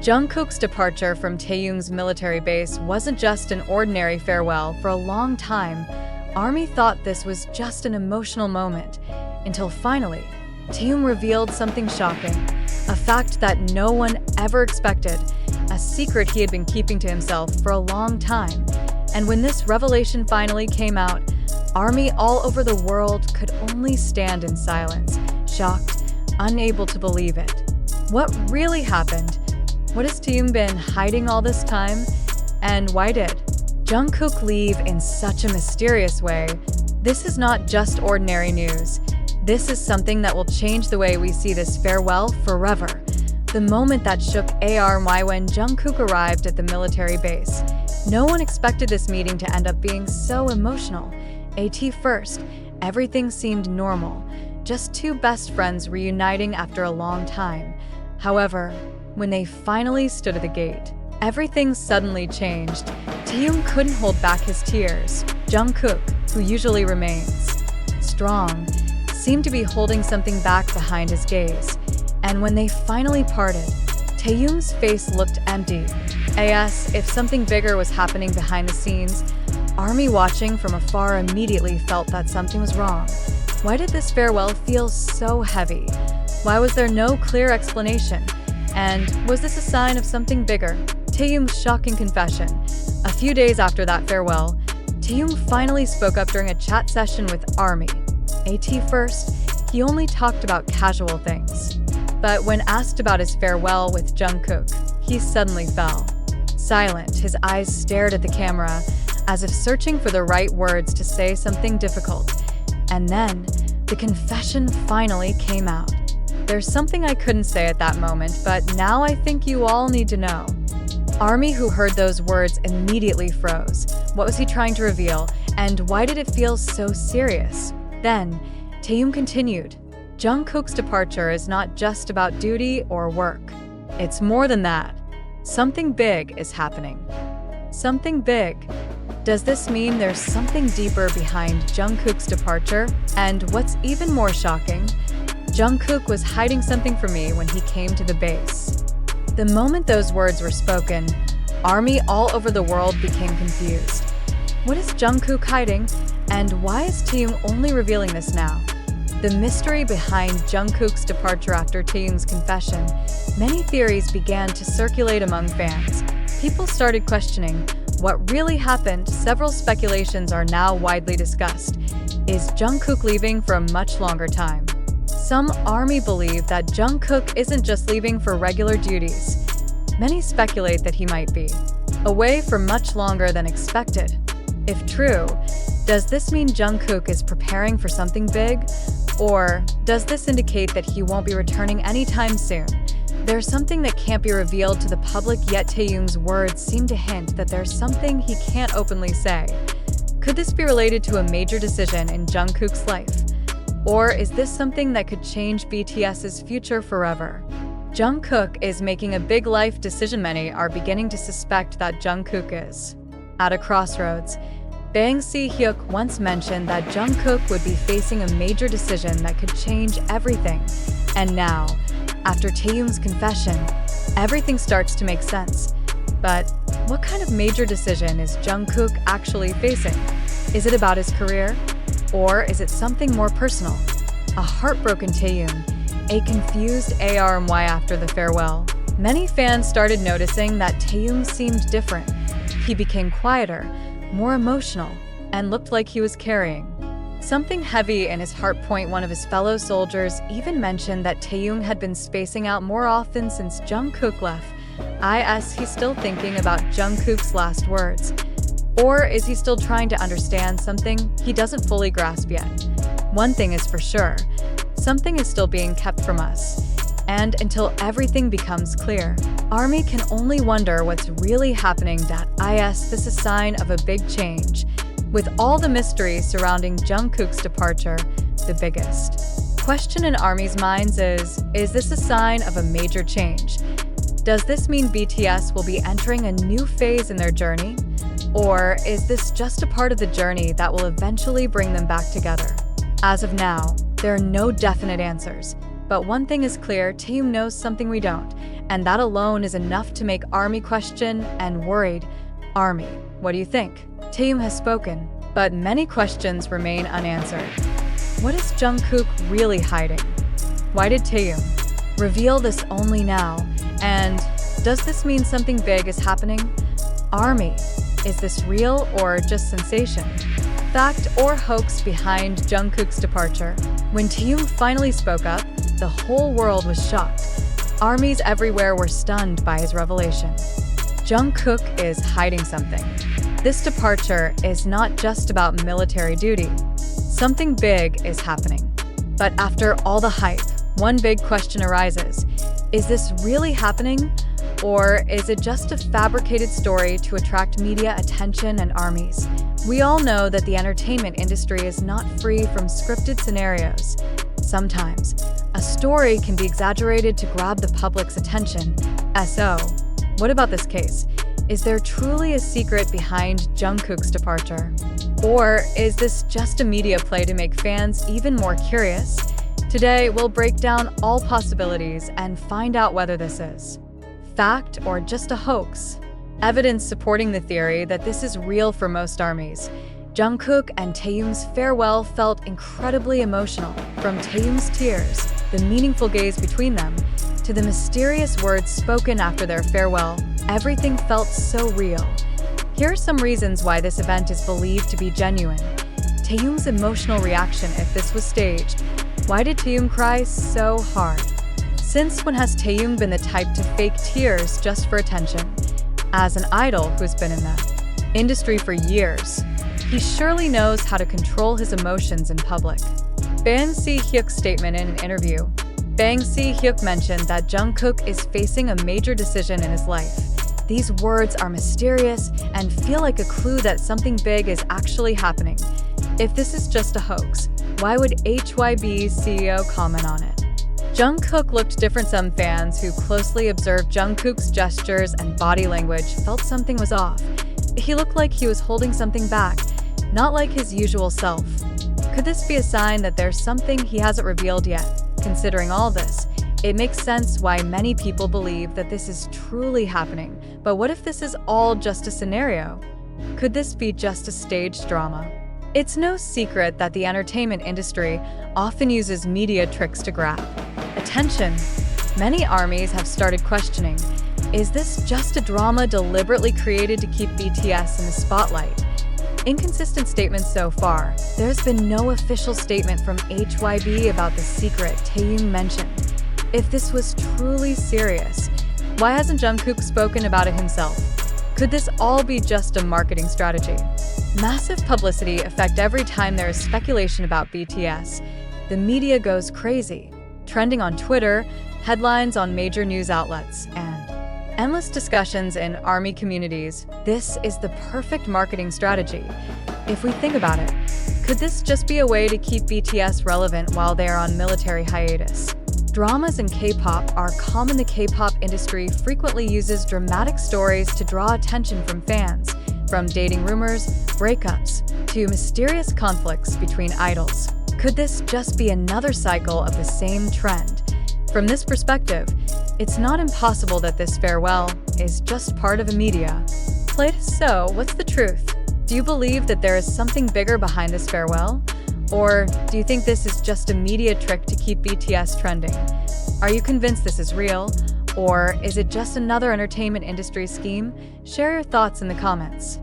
Jungkook's departure from Taehyung's military base wasn't just an ordinary farewell. For a long time, ARMY thought this was just an emotional moment, until finally, Taehyung revealed something shocking, a fact that no one ever expected, a secret he had been keeping to himself for a long time. And when this revelation finally came out, ARMY all over the world could only stand in silence, shocked, unable to believe it. What really happened? What has Taehyung been hiding all this time? And why did Jungkook leave in such a mysterious way? This is not just ordinary news. This is something that will change the way we see this farewell forever. The moment that shook ARMY when Jungkook arrived at the military base. No one expected this meeting to end up being so emotional. At first, everything seemed normal, just two best friends reuniting after a long time. However, when they finally stood at the gate, everything suddenly changed. Taehyung couldn't hold back his tears. Jungkook, who usually remains strong, seemed to be holding something back behind his gaze. And when they finally parted, Taehyung's face looked empty. As if something bigger was happening behind the scenes, ARMY watching from afar immediately felt that something was wrong. Why did this farewell feel so heavy? Why was there no clear explanation? And was this a sign of something bigger? Taehyung's shocking confession. A few days after that farewell, Taehyung finally spoke up during a chat session with ARMY. At first, he only talked about casual things. But when asked about his farewell with Jungkook, he suddenly fell. Silent, his eyes stared at the camera, as if searching for the right words to say something difficult. And then, the confession finally came out. There's something I couldn't say at that moment, but now I think you all need to know. ARMY, who heard those words, immediately froze. What was he trying to reveal, and why did it feel so serious? Then, Taehyung continued. Jungkook's departure is not just about duty or work. It's more than that. Something big is happening. Something big. Does this mean there's something deeper behind Jungkook's departure? And what's even more shocking, Jungkook was hiding something from me when he came to the base. The moment those words were spoken, ARMY all over the world became confused. What is Jungkook hiding? And why is Taehyung only revealing this now? The mystery behind Jungkook's departure after Taehyung's confession, many theories began to circulate among fans. People started questioning what really happened. Several speculations are now widely discussed. Is Jungkook leaving for a much longer time? Some ARMY believe that Jungkook isn't just leaving for regular duties. Many speculate that he might be away for much longer than expected. If true, does this mean Jungkook is preparing for something big? Or does this indicate that he won't be returning anytime soon? There's something that can't be revealed to the public, yet Taehyung's words seem to hint that there's something he can't openly say. Could this be related to a major decision in Jungkook's life? Or is this something that could change BTS's future forever? Jungkook is making a big life decision. Many are beginning to suspect that Jungkook is at a crossroads. Bang Si-hyuk once mentioned that Jungkook would be facing a major decision that could change everything. And now, after Taehyung's confession, everything starts to make sense. But what kind of major decision is Jungkook actually facing? Is it about his career? Or is it something more personal? A heartbroken Taehyung, a confused ARMY after the farewell. Many fans started noticing that Taehyung seemed different. He became quieter, more emotional, and looked like he was carrying something heavy in his heart. One of his fellow soldiers even mentioned that Taehyung had been spacing out more often since Jungkook left. Is he still thinking about Jungkook's last words? Or is he still trying to understand something he doesn't fully grasp yet? One thing is for sure, something is still being kept from us. And until everything becomes clear, ARMY can only wonder what's really happening. This is a sign of a big change. With all the mystery surrounding Jungkook's departure, the biggest question in ARMY's minds is this a sign of a major change? Does this mean BTS will be entering a new phase in their journey? Or is this just a part of the journey that will eventually bring them back together? As of now, there are no definite answers. But one thing is clear, Taehyung knows something we don't, and that alone is enough to make ARMY question and worried. ARMY, what do you think? Taehyung has spoken, but many questions remain unanswered. What is Jungkook really hiding? Why did Taehyung reveal this only now? And does this mean something big is happening? ARMY, is this real or just sensation? Fact or hoax behind Jungkook's departure? When Taehyung finally spoke up, the whole world was shocked. ARMYs everywhere were stunned by his revelation. Jungkook is hiding something. This departure is not just about military duty. Something big is happening. But after all the hype, one big question arises. Is this really happening? Or is it just a fabricated story to attract media attention and ARMYs? We all know that the entertainment industry is not free from scripted scenarios. Sometimes, a story can be exaggerated to grab the public's attention. So, what about this case? Is there truly a secret behind Jungkook's departure? Or is this just a media play to make fans even more curious? Today, we'll break down all possibilities and find out whether this is fact or just a hoax. Evidence supporting the theory that this is real for most ARMYs. Jungkook and Taehyung's farewell felt incredibly emotional. From Taehyung's tears, the meaningful gaze between them, to the mysterious words spoken after their farewell, everything felt so real. Here are some reasons why this event is believed to be genuine. Taehyung's emotional reaction if this was staged. Why did Taehyung cry so hard? Since when has Taehyung been the type to fake tears just for attention? As an idol who's been in the industry for years, he surely knows how to control his emotions in public. Bang Si-hyuk's statement in an interview. Bang Si-hyuk mentioned that Jungkook is facing a major decision in his life. These words are mysterious and feel like a clue that something big is actually happening. If this is just a hoax, why would HYB's CEO comment on it? Jungkook looked different. Some fans who closely observed Jungkook's gestures and body language felt something was off. He looked like he was holding something back, not like his usual self. Could this be a sign that there's something he hasn't revealed yet? Considering all this, it makes sense why many people believe that this is truly happening. But what if this is all just a scenario? Could this be just a staged drama? It's no secret that the entertainment industry often uses media tricks to grab attention. Many ARMYs have started questioning, is this just a drama deliberately created to keep BTS in the spotlight? Inconsistent statements so far. There's been no official statement from HYB about the secret Taehyung mentioned. If this was truly serious, why hasn't Jungkook spoken about it himself? Could this all be just a marketing strategy? Massive publicity effect every time there is speculation about BTS. The media goes crazy, trending on Twitter, headlines on major news outlets, and endless discussions in ARMY communities. This is the perfect marketing strategy. If we think about it, could this just be a way to keep BTS relevant while they are on military hiatus? Dramas in K-pop are common. The K-pop industry frequently uses dramatic stories to draw attention from fans, from dating rumors, breakups, to mysterious conflicts between idols. Could this just be another cycle of the same trend? From this perspective, it's not impossible that this farewell is just part of a media play. So, what's the truth? Do you believe that there is something bigger behind this farewell? Or do you think this is just a media trick to keep BTS trending? Are you convinced this is real? Or is it just another entertainment industry scheme? Share your thoughts in the comments.